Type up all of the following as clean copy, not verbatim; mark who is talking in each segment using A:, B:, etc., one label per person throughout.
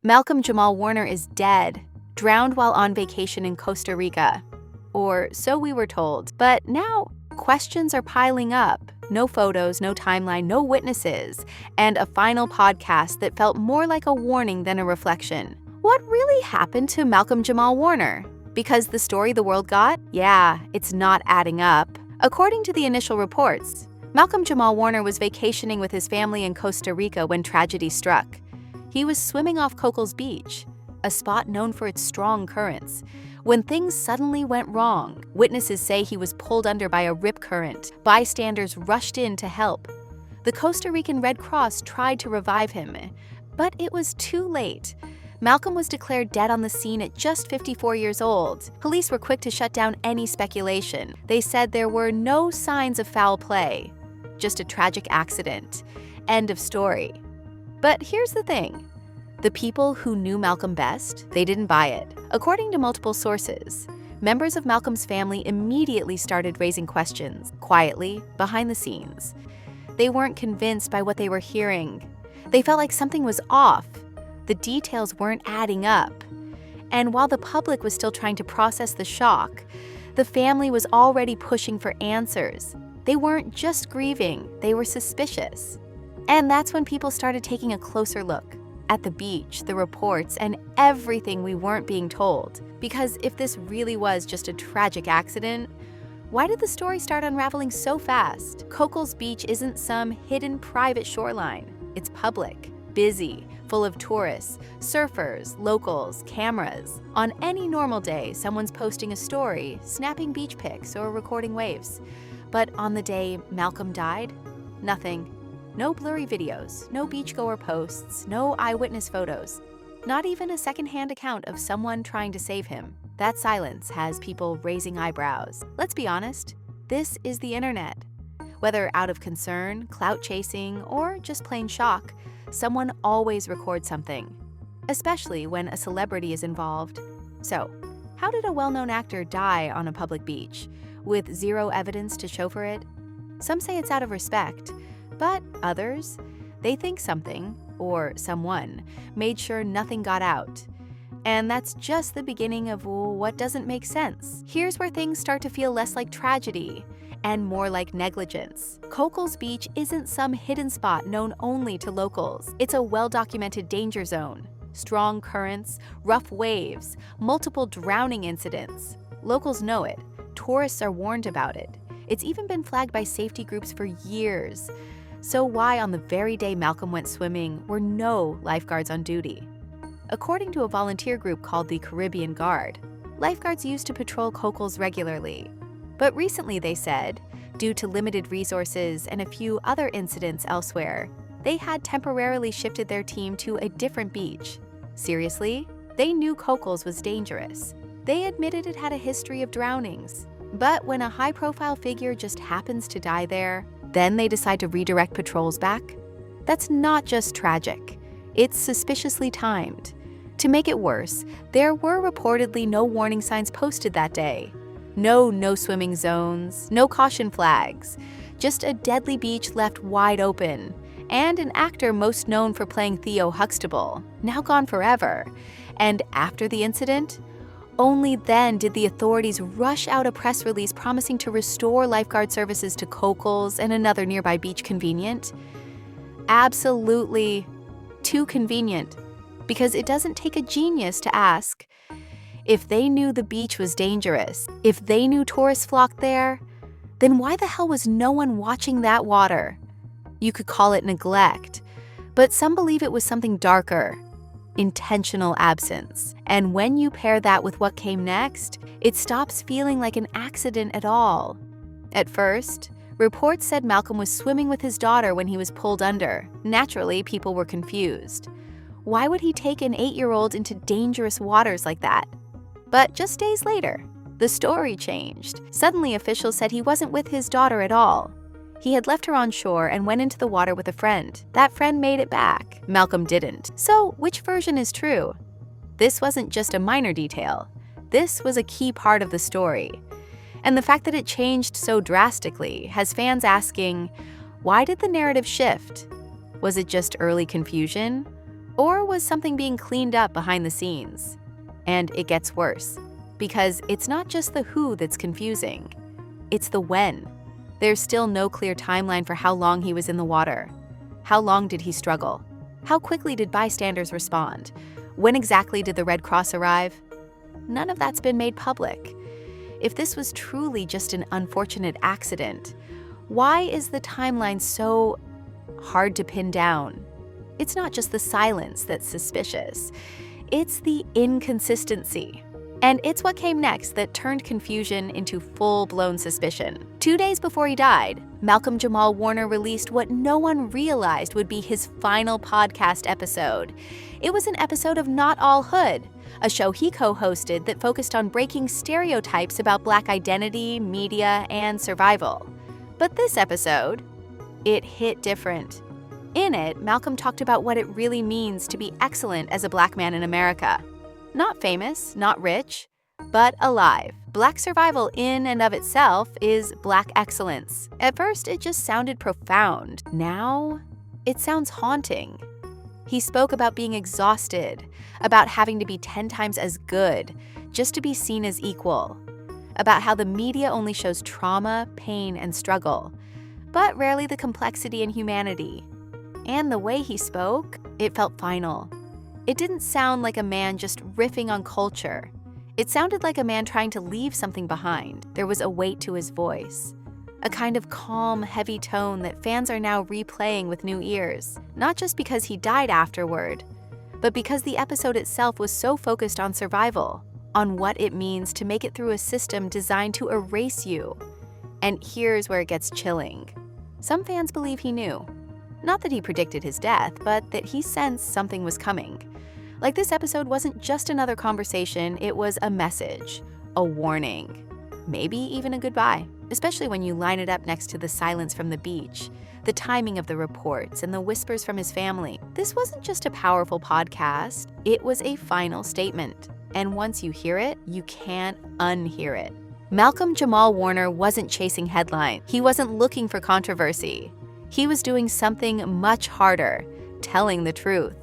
A: Malcolm Jamal Warner is dead, drowned while on vacation in Costa Rica. Or so we were told. But now, questions are piling up. No photos, no timeline, no witnesses, and a final podcast that felt more like a warning than a reflection. What really happened to Malcolm Jamal Warner? Because the story the world got? Yeah, it's not adding up. According to the initial reports, Malcolm Jamal Warner was vacationing with his family in Costa Rica when tragedy struck. He was swimming off Cocles Beach, a spot known for its strong currents, when things suddenly went wrong. Witnesses say he was pulled under by a rip current. Bystanders rushed in to help. The Costa Rican Red Cross tried to revive him, but it was too late. Malcolm was declared dead on the scene at just 54 years old. Police were quick to shut down any speculation. They said there were no signs of foul play, just a tragic accident. End of story. But here's the thing. The people who knew Malcolm best, they didn't buy it. According to multiple sources, members of Malcolm's family immediately started raising questions, quietly, behind the scenes. They weren't convinced by what they were hearing. They felt like something was off. The details weren't adding up. And while the public was still trying to process the shock, the family was already pushing for answers. They weren't just grieving, they were suspicious. And that's when people started taking a closer look at the beach, the reports, and everything we weren't being told. Because if this really was just a tragic accident, why did the story start unraveling so fast? Cocles Beach isn't some hidden private shoreline. It's public, busy, full of tourists, surfers, locals, cameras. On any normal day, someone's posting a story, snapping beach pics, or recording waves. But on the day Malcolm died, nothing. No blurry videos, no beachgoer posts, no eyewitness photos. Not even a secondhand account of someone trying to save him. That silence has people raising eyebrows. Let's be honest, this is the internet. Whether out of concern, clout chasing, or just plain shock, someone always records something, especially when a celebrity is involved. So, how did a well-known actor die on a public beach, with zero evidence to show for it? Some say it's out of respect, but others, they think something, or someone, made sure nothing got out. And that's just the beginning of what doesn't make sense. Here's where things start to feel less like tragedy and more like negligence. Cocles Beach isn't some hidden spot known only to locals. It's a well-documented danger zone. Strong currents, rough waves, multiple drowning incidents. Locals know it. Tourists are warned about it. It's even been flagged by safety groups for years. So why on the very day Malcolm went swimming were no lifeguards on duty? According to a volunteer group called the Caribbean Guard, lifeguards used to patrol Cocles regularly. But recently, they said, due to limited resources and a few other incidents elsewhere, they had temporarily shifted their team to a different beach. Seriously? They knew Cocles was dangerous. They admitted it had a history of drownings. But when a high-profile figure just happens to die there, then they decide to redirect patrols back? That's not just tragic. It's suspiciously timed. To make it worse, there were reportedly no warning signs posted that day. No swimming zones, no caution flags, just a deadly beach left wide open, and an actor most known for playing Theo Huxtable, now gone forever. And after the incident, only then did the authorities rush out a press release promising to restore lifeguard services to Cocles and another nearby beach convenient. Absolutely too convenient, because it doesn't take a genius to ask. If they knew the beach was dangerous, if they knew tourists flocked there, then why the hell was no one watching that water? You could call it neglect, but some believe it was something darker. Intentional absence. And when you pair that with what came next, it stops feeling like an accident at all. At first, reports said Malcolm was swimming with his daughter when he was pulled under. Naturally, people were confused. Why would he take an 8-year-old into dangerous waters like that? But just days later, the story changed. Suddenly, officials said he wasn't with his daughter at all. He had left her on shore and went into the water with a friend. That friend made it back. Malcolm didn't. So, which version is true? This wasn't just a minor detail. This was a key part of the story. And the fact that it changed so drastically has fans asking, why did the narrative shift? Was it just early confusion? Or was something being cleaned up behind the scenes? And it gets worse, because it's not just the who that's confusing, it's the when. There's still no clear timeline for how long he was in the water. How long did he struggle? How quickly did bystanders respond? When exactly did the Red Cross arrive? None of that's been made public. If this was truly just an unfortunate accident, why is the timeline so hard to pin down? It's not just the silence that's suspicious. It's the inconsistency. And it's what came next that turned confusion into full-blown suspicion. 2 days before he died, Malcolm Jamal Warner released what no one realized would be his final podcast episode. It was an episode of Not All Hood, a show he co-hosted that focused on breaking stereotypes about Black identity, media, and survival. But this episode, it hit different. In it, Malcolm talked about what it really means to be excellent as a Black man in America. Not famous, not rich, but alive. Black survival in and of itself is Black excellence. At first, it just sounded profound. Now, it sounds haunting. He spoke about being exhausted, about having to be 10 times as good just to be seen as equal, about how the media only shows trauma, pain, and struggle, but rarely the complexity and humanity. And the way he spoke, it felt final. It didn't sound like a man just riffing on culture. It sounded like a man trying to leave something behind. There was a weight to his voice, a kind of calm, heavy tone that fans are now replaying with new ears, not just because he died afterward, but because the episode itself was so focused on survival, on what it means to make it through a system designed to erase you. And here's where it gets chilling. Some fans believe he knew. Not that he predicted his death, but that he sensed something was coming. Like this episode wasn't just another conversation, it was a message, a warning, maybe even a goodbye, especially when you line it up next to the silence from the beach, the timing of the reports, and the whispers from his family. This wasn't just a powerful podcast, it was a final statement. And once you hear it, you can't unhear it. Malcolm Jamal Warner wasn't chasing headlines. He wasn't looking for controversy. He was doing something much harder, telling the truth.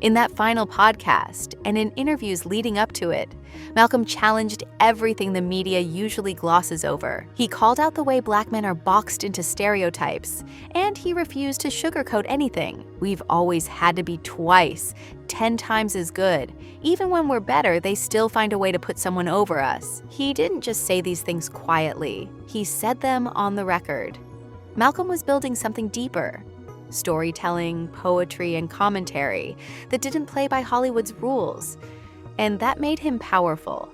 A: In that final podcast, and in interviews leading up to it, Malcolm challenged everything the media usually glosses over. He called out the way Black men are boxed into stereotypes, and he refused to sugarcoat anything. We've always had to be twice, 10 times as good. Even when we're better, they still find a way to put someone over us. He didn't just say these things quietly. He said them on the record. Malcolm was building something deeper. Storytelling, poetry, and commentary that didn't play by Hollywood's rules. And that made him powerful.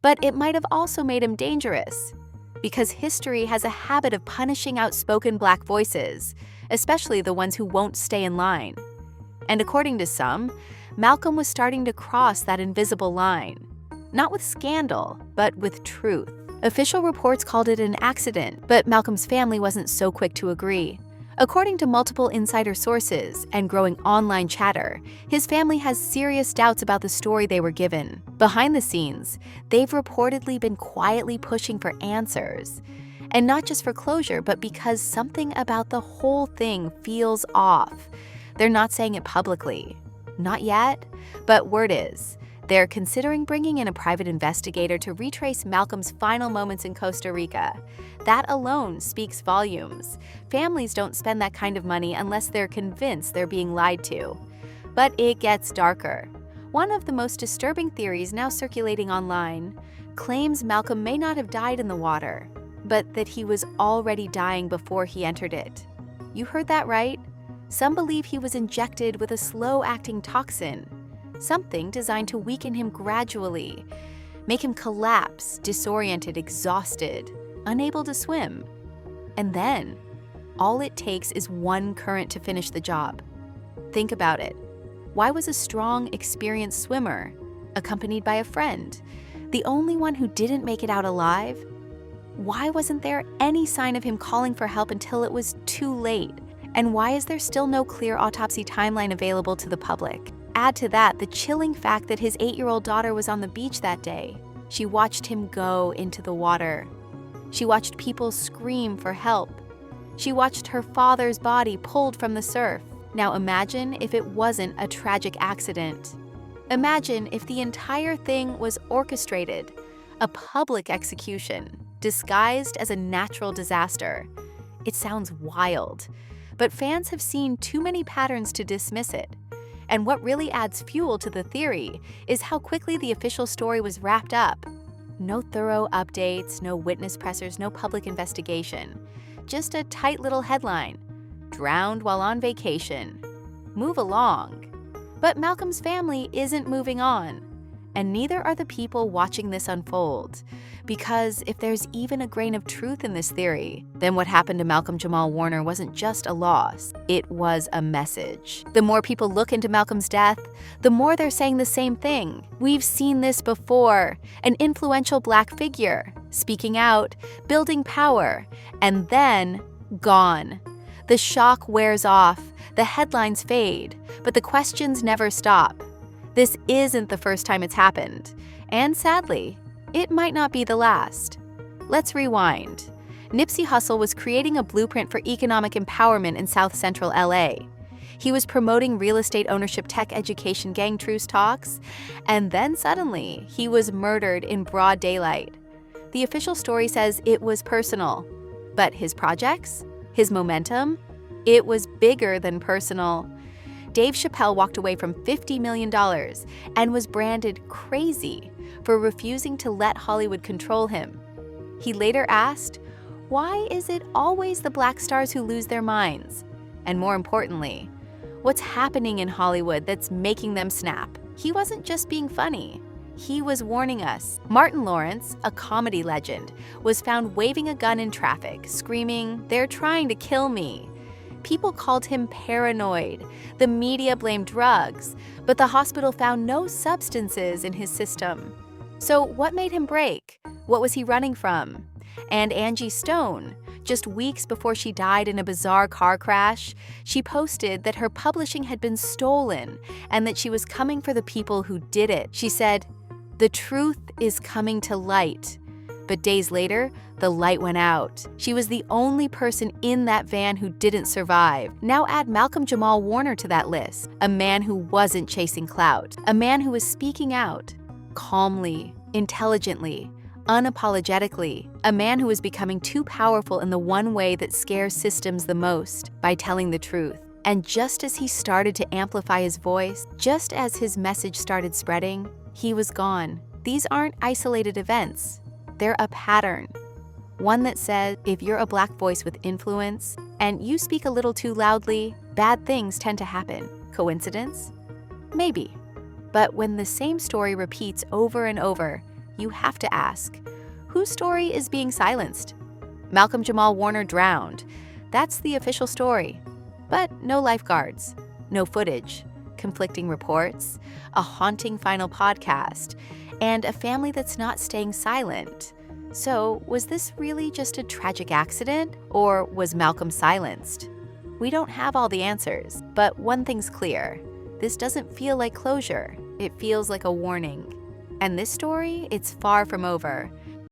A: But it might have also made him dangerous, because history has a habit of punishing outspoken Black voices, especially the ones who won't stay in line. And according to some, Malcolm was starting to cross that invisible line, not with scandal, but with truth. Official reports called it an accident, but Malcolm's family wasn't so quick to agree. According to multiple insider sources and growing online chatter, his family has serious doubts about the story they were given. Behind the scenes, they've reportedly been quietly pushing for answers. And not just for closure, but because something about the whole thing feels off. They're not saying it publicly. Not yet, but word is, they're considering bringing in a private investigator to retrace Malcolm's final moments in Costa Rica. That alone speaks volumes. Families don't spend that kind of money unless they're convinced they're being lied to. But it gets darker. One of the most disturbing theories now circulating online claims Malcolm may not have died in the water, but that he was already dying before he entered it. You heard that right? Some believe he was injected with a slow-acting toxin, something designed to weaken him gradually, make him collapse, disoriented, exhausted, unable to swim. And then, all it takes is one current to finish the job. Think about it. Why was a strong, experienced swimmer, accompanied by a friend, the only one who didn't make it out alive? Why wasn't there any sign of him calling for help until it was too late? And why is there still no clear autopsy timeline available to the public? Add to that the chilling fact that his 8-year-old daughter was on the beach that day. She watched him go into the water. She watched people scream for help. She watched her father's body pulled from the surf. Now imagine if it wasn't a tragic accident. Imagine if the entire thing was orchestrated, a public execution, disguised as a natural disaster. It sounds wild, but fans have seen too many patterns to dismiss it. And what really adds fuel to the theory is how quickly the official story was wrapped up. No thorough updates, no witness pressers, no public investigation. Just a tight little headline: drowned while on vacation. Move along. But Malcolm's family isn't moving on. And neither are the people watching this unfold. Because if there's even a grain of truth in this theory, then what happened to Malcolm Jamal Warner wasn't just a loss, it was a message. The more people look into Malcolm's death, the more they're saying the same thing. We've seen this before: an influential Black figure, speaking out, building power, and then gone. The shock wears off, the headlines fade, but the questions never stop. This isn't the first time it's happened, and sadly, it might not be the last. Let's rewind. Nipsey Hussle was creating a blueprint for economic empowerment in South Central LA. He was promoting real estate ownership, tech education, gang truce talks, and then suddenly, he was murdered in broad daylight. The official story says it was personal, but his projects, his momentum, it was bigger than personal. Dave Chappelle walked away from $50 million and was branded crazy for refusing to let Hollywood control him. He later asked, why is it always the Black stars who lose their minds? And more importantly, what's happening in Hollywood that's making them snap? He wasn't just being funny. He was warning us. Martin Lawrence, a comedy legend, was found waving a gun in traffic, screaming, "They're trying to kill me." People called him paranoid. The media blamed drugs, but the hospital found no substances in his system. So what made him break? What was he running from? And Angie Stone, just weeks before she died in a bizarre car crash, she posted that her publishing had been stolen and that she was coming for the people who did it. She said, "The truth is coming to light." But days later, the light went out. She was the only person in that van who didn't survive. Now add Malcolm Jamal Warner to that list, a man who wasn't chasing clout, a man who was speaking out, calmly, intelligently, unapologetically, a man who was becoming too powerful in the one way that scares systems the most, by telling the truth. And just as he started to amplify his voice, just as his message started spreading, he was gone. These aren't isolated events. They're a pattern. One that says if you're a Black voice with influence and you speak a little too loudly, bad things tend to happen. Coincidence? Maybe. But when the same story repeats over and over, you have to ask, whose story is being silenced? Malcolm Jamal Warner drowned. That's the official story. But no lifeguards, no footage, conflicting reports, a haunting final podcast, and a family that's not staying silent. So, was this really just a tragic accident, or was Malcolm silenced? We don't have all the answers, but one thing's clear. This doesn't feel like closure. It feels like a warning. And this story, it's far from over.